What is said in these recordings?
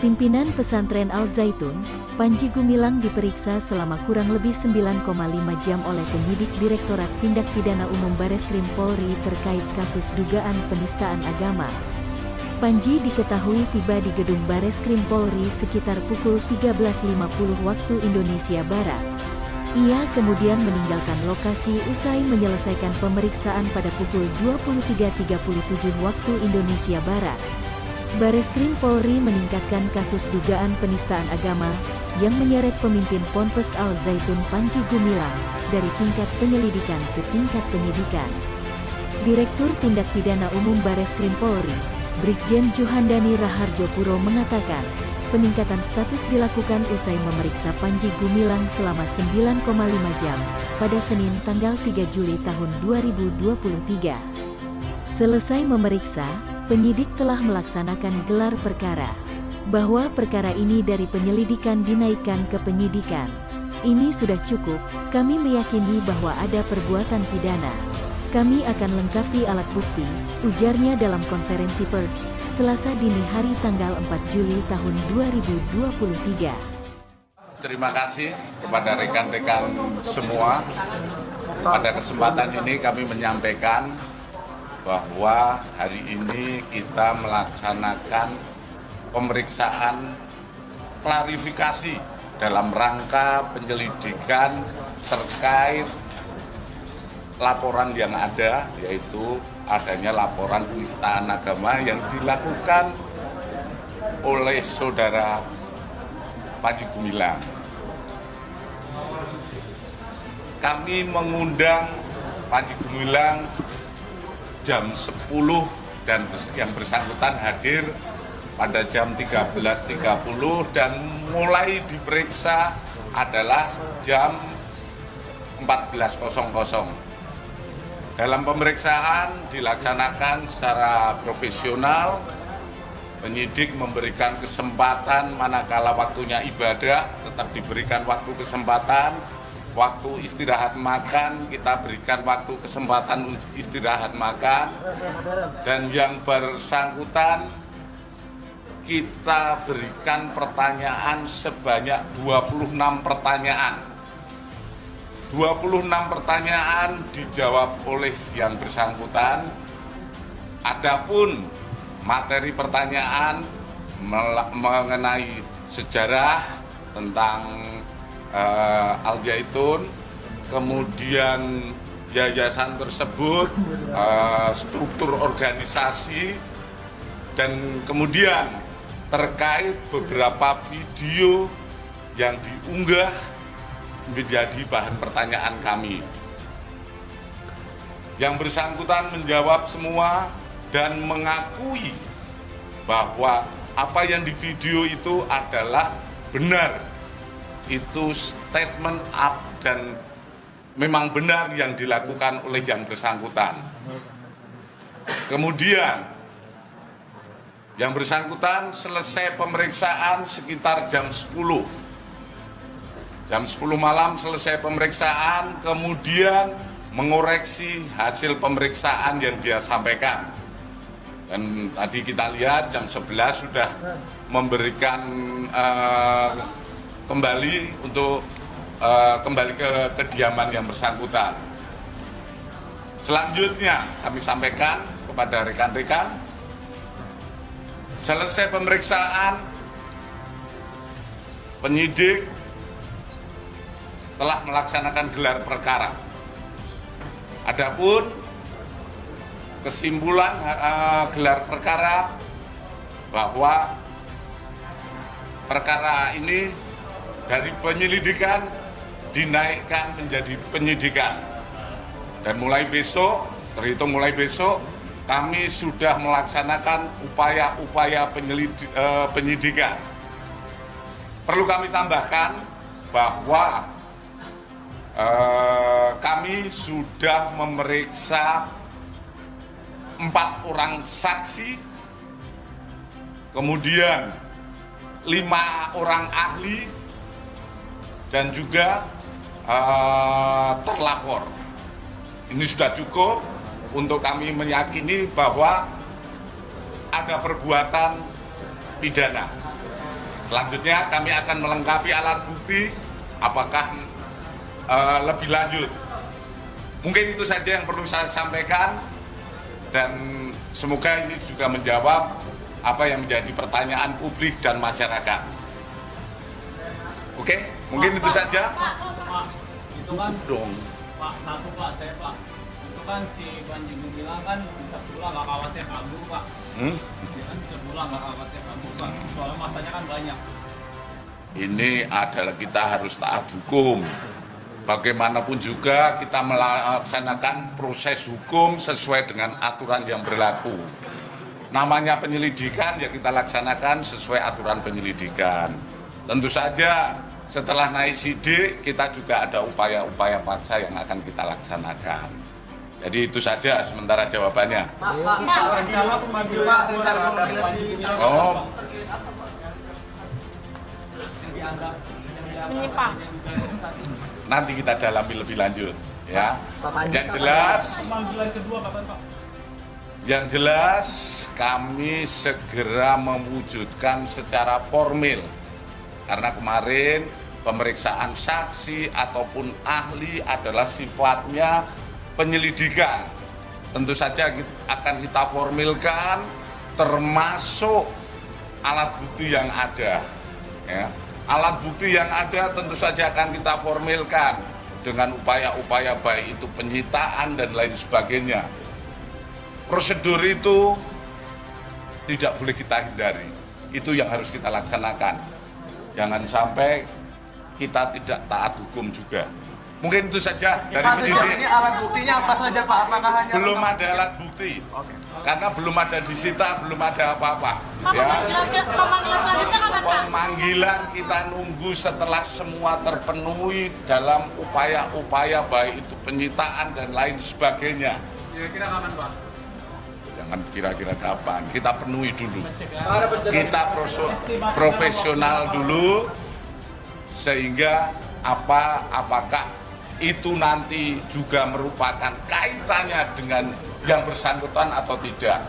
Pimpinan pesantren Al Zaitun, Panji Gumilang diperiksa selama kurang lebih 9,5 jam oleh penyidik Direktorat Tindak Pidana Umum Bareskrim Polri terkait kasus dugaan penistaan agama. Panji diketahui tiba di gedung Bareskrim Polri sekitar pukul 13.50 waktu Indonesia Barat. Ia kemudian meninggalkan lokasi usai menyelesaikan pemeriksaan pada pukul 23.37 waktu Indonesia Barat. Bareskrim Polri meningkatkan kasus dugaan penistaan agama yang menyeret pemimpin Ponpes Al Zaitun Panji Gumilang dari tingkat penyelidikan ke tingkat penyidikan. Direktur Tindak Pidana Umum Bareskrim Polri, Brigjen Juhandani Raharjopuro mengatakan, peningkatan status dilakukan usai memeriksa Panji Gumilang selama 9,5 jam pada Senin tanggal 3 Juli tahun 2023. Selesai memeriksa, penyidik telah melaksanakan gelar perkara, bahwa perkara ini dari penyelidikan dinaikkan ke penyidikan. Ini sudah cukup, kami meyakini bahwa ada perbuatan pidana. Kami akan lengkapi alat bukti, ujarnya dalam konferensi pers, Selasa dini hari tanggal 4 Juli tahun 2023. Terima kasih kepada rekan-rekan semua. Pada kesempatan ini kami menyampaikan bahwa hari ini kita melaksanakan pemeriksaan klarifikasi dalam rangka penyelidikan terkait laporan yang ada, yaitu adanya laporan penistaan agama yang dilakukan oleh saudara Panji Gumilang. Kami mengundang Panji Gumilang jam 10 dan yang bersangkutan hadir pada jam 13.30 dan mulai diperiksa adalah jam 14.00. Dalam pemeriksaan dilaksanakan secara profesional, penyidik memberikan kesempatan manakala waktunya ibadah, tetap diberikan waktu kesempatan. Waktu istirahat makan, kita berikan waktu kesempatan istirahat makan. Dan yang bersangkutan, kita berikan pertanyaan sebanyak 26 pertanyaan. 26 pertanyaan dijawab oleh yang bersangkutan. Adapun materi pertanyaan mengenai sejarah tentang Al Zaitun, kemudian yayasan tersebut, struktur organisasi, dan kemudian terkait beberapa video yang diunggah menjadi bahan pertanyaan kami. Yang bersangkutan menjawab semua dan mengakui bahwa apa yang di video itu adalah benar. Itu statement up dan memang benar yang dilakukan oleh yang bersangkutan. Kemudian yang bersangkutan selesai pemeriksaan sekitar jam 10. Jam 10 malam selesai pemeriksaan, kemudian mengoreksi hasil pemeriksaan yang dia sampaikan. Dan tadi kita lihat jam 11 sudah memberikan kembali untuk kembali ke kediaman yang bersangkutan. Selanjutnya kami sampaikan kepada rekan-rekan, selesai pemeriksaan, penyidik telah melaksanakan gelar perkara. Adapun kesimpulan gelar perkara bahwa perkara ini dari penyelidikan dinaikkan menjadi penyidikan. Dan mulai besok, terhitung mulai besok, kami sudah melaksanakan upaya-upaya penyidikan. Perlu kami tambahkan bahwa kami sudah memeriksa 4 orang saksi, kemudian 5 orang ahli, dan juga terlapor. Ini sudah cukup untuk kami meyakini bahwa ada perbuatan pidana. Selanjutnya kami akan melengkapi alat bukti apakah lebih lanjut. Mungkin itu saja yang perlu saya sampaikan dan semoga ini juga menjawab apa yang menjadi pertanyaan publik dan masyarakat. Oke, mungkin itu saja. Pak, itu kan Dong. Pak, itu kan si Panji Gumilang kan bisa pulang nggak khawatir kabur Pak. Dia kan bisa pulang nggak khawatir kabur Pak. Soalnya masanya kan banyak. Ini adalah kita harus taat hukum. Bagaimanapun juga kita melaksanakan proses hukum sesuai dengan aturan yang berlaku. Namanya penyelidikan ya kita laksanakan sesuai aturan penyelidikan. Tentu saja setelah naik sidik kita juga ada upaya-upaya paksa yang akan kita laksanakan. Jadi itu saja sementara jawabannya. Oh, menyimpang. nanti kita dalami lebih lanjut ya. Yang jelas, yang jelas kami segera mewujudkan secara formil karena kemarin pemeriksaan saksi ataupun ahli adalah sifatnya penyelidikan. Tentu saja akan kita formilkan termasuk alat bukti yang ada ya. Alat bukti yang ada tentu saja akan kita formilkan dengan upaya-upaya baik itu penyitaan dan lain sebagainya. Prosedur itu tidak boleh kita hindari. Itu yang harus kita laksanakan. Jangan sampai kita tidak taat hukum juga. Mungkin itu saja dari penyidik. Ini alat buktinya apa saja Pak? Apakah hanya Belum ada alat bukti. Karena belum ada disita, belum ada apa-apa. Ya. Pemanggilan selanjutnya kapan Pak? Pemanggilan kita nunggu setelah semua terpenuhi dalam upaya-upaya baik itu penyitaan dan lain sebagainya. Kira-kira kapan Pak? Jangan kira-kira kapan, kita penuhi dulu. Kita profesional dulu sehingga apakah itu nanti juga merupakan kaitannya dengan yang bersangkutan atau tidak.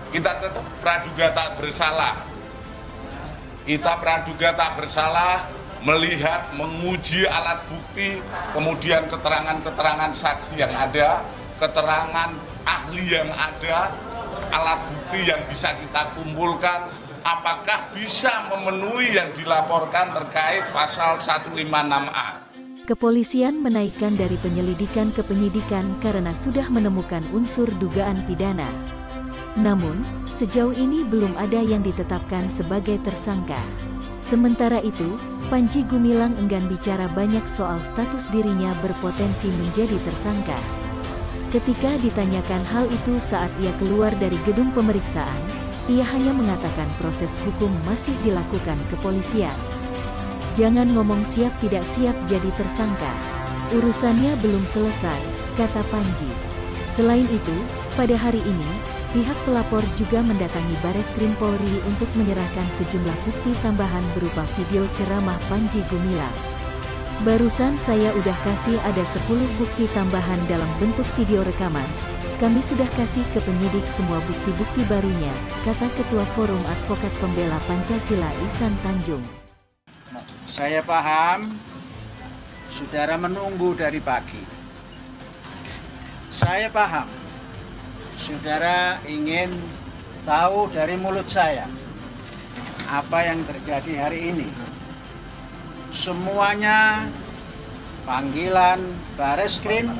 Kita tetap praduga tak bersalah. Kita praduga tak bersalah melihat, menguji alat bukti, kemudian keterangan-keterangan saksi yang ada, keterangan ahli yang ada, alat bukti yang bisa kita kumpulkan, apakah bisa memenuhi yang dilaporkan terkait pasal 156A. Kepolisian menaikkan dari penyelidikan ke penyidikan karena sudah menemukan unsur dugaan pidana. Namun, sejauh ini belum ada yang ditetapkan sebagai tersangka. Sementara itu, Panji Gumilang enggan bicara banyak soal status dirinya berpotensi menjadi tersangka. Ketika ditanyakan hal itu saat ia keluar dari gedung pemeriksaan, ia hanya mengatakan proses hukum masih dilakukan kepolisian. Jangan ngomong siap tidak siap jadi tersangka. Urusannya belum selesai, kata Panji. Selain itu, pada hari ini, pihak pelapor juga mendatangi Bareskrim Polri untuk menyerahkan sejumlah bukti tambahan berupa video ceramah Panji Gumilang. Barusan saya udah kasih ada 10 bukti tambahan dalam bentuk video rekaman. Kami sudah kasih ke penyidik semua bukti-bukti barunya, kata Ketua Forum Advokat Pembela Pancasila Ihsan Tanjung. Saya paham, saudara menunggu dari pagi. Saya paham, saudara ingin tahu dari mulut saya apa yang terjadi hari ini. Semuanya panggilan Bareskrim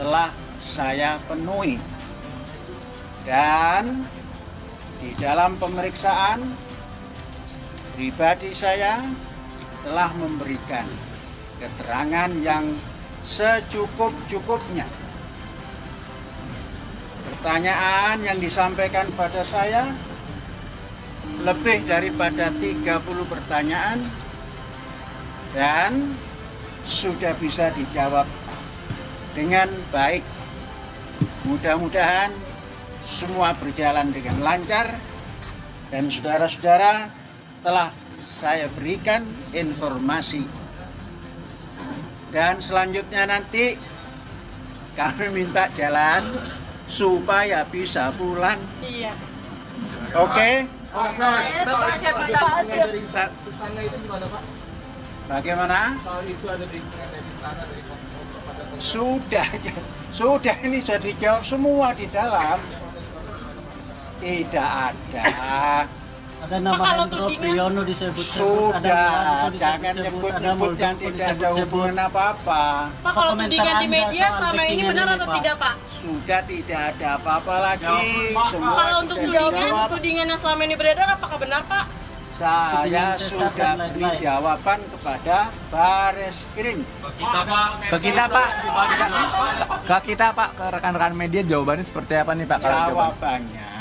telah saya penuhi. Dan di dalam pemeriksaan pribadi saya telah memberikan keterangan yang secukup-cukupnya. Pertanyaan yang disampaikan pada saya lebih daripada 30 pertanyaan dan sudah bisa dijawab dengan baik. Mudah-mudahan semua berjalan dengan lancar dan saudara-saudara telah saya berikan informasi. Dan selanjutnya nanti kami minta jalan supaya bisa pulang. Iya. Oke? Pesannya itu gimana Pak? Bagaimana? Soal isu ada di sana dari Sudah ini sudah dijawab semua di dalam. Tidak ada. Ada nama Hendro Priyono disebut-sebut. Sudah, jangan nyebut-nyebut yang tidak ada hubungan apa-apa. Pak, kalau tudingan di media selama ini benar atau tidak, Pak? Sudah tidak ada apa-apa lagi. Semua Kalau untuk bisa dijawab. tudingan yang selama ini beredar, apakah benar, Pak? Saya sudah beri jawaban kepada Bareskrim. Ke kita Pak, ke rekan-rekan media jawabannya seperti apa nih Pak? Jawabannya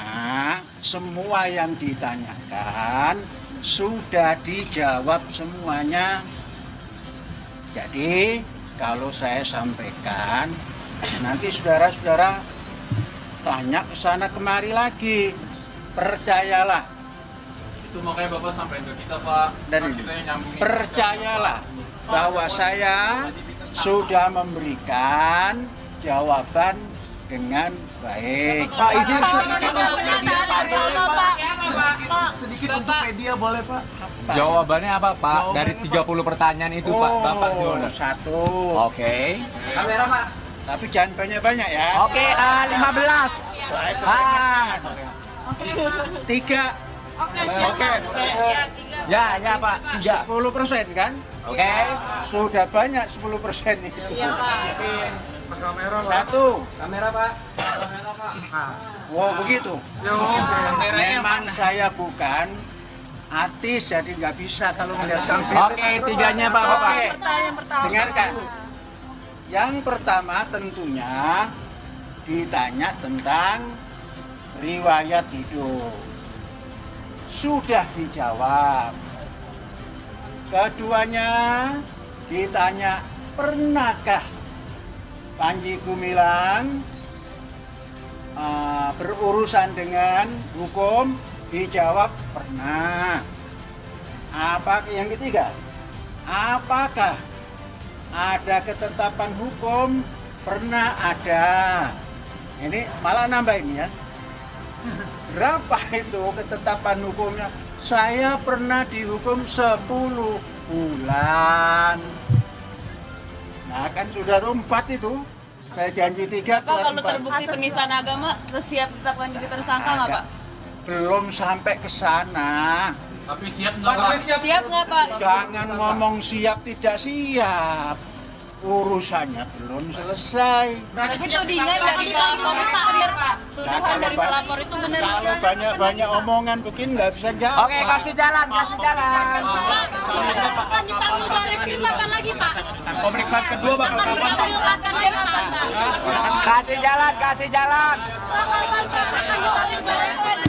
semua yang ditanyakan sudah dijawab semuanya. Jadi kalau saya sampaikan nanti saudara-saudara tanya ke sana kemari lagi. Percayalah. itu makanya Bapak sampaikan ke kita Pak. Dan percayalah bahwa saya sudah memberikan jawaban dengan baik. Pak, izin sedikit untuk media boleh Pak? Jawabannya apa Pak? Dari 30 pertanyaan itu Pak, Bapak gimana? Satu. Oke. Kamera Pak. Tapi jangan banyak-banyak ya. Oke, 15. Tiga. Oke. Ya Pak, 3. 10% kan? Oke. Sudah banyak 10% itu. Iya, Pak. Satu. Kamera Pak. Wow, begitu. Memang saya bukan artis, jadi nggak bisa kalau melihat kamera. Oke, 3-nya Pak, Bapak. Oke, dengarkan. Yang pertama tentunya ditanya tentang riwayat hidup. Sudah dijawab. Keduanya ditanya, pernahkah Panji Gumilang berurusan dengan hukum? Dijawab pernah. Apa yang ketiga? Apakah ada ketetapan hukum? Pernah ada. Ini malah nambah ini ya. Berapa itu ketetapan hukumnya? Saya pernah dihukum 10 bulan. Nah kan sudah 4 itu. Saya janji 3 Pak, kalau terbukti penistaan agama, terus siap ditetapkan jadi tersangka nggak Pak? Belum sampai ke sana. Tapi siap nggak Pak? Siap nggak Pak? Jangan ngomong siap tidak siap. Urusannya belum selesai. Tapi tudingan dari pelapor itu benar Pak? Tuduhan dari pelapor itu benar Pak? Kalau banyak omongan begini nggak bisa jawab. Oke, kasih jalan. Pak, dipanggil Bareskrim kapan lagi, Pak? Pemeriksaan kedua bakal kapan? Tersangkanya kapan Pak? Kasih jalan. Pak, kapan akan dipanggil Bareskrim?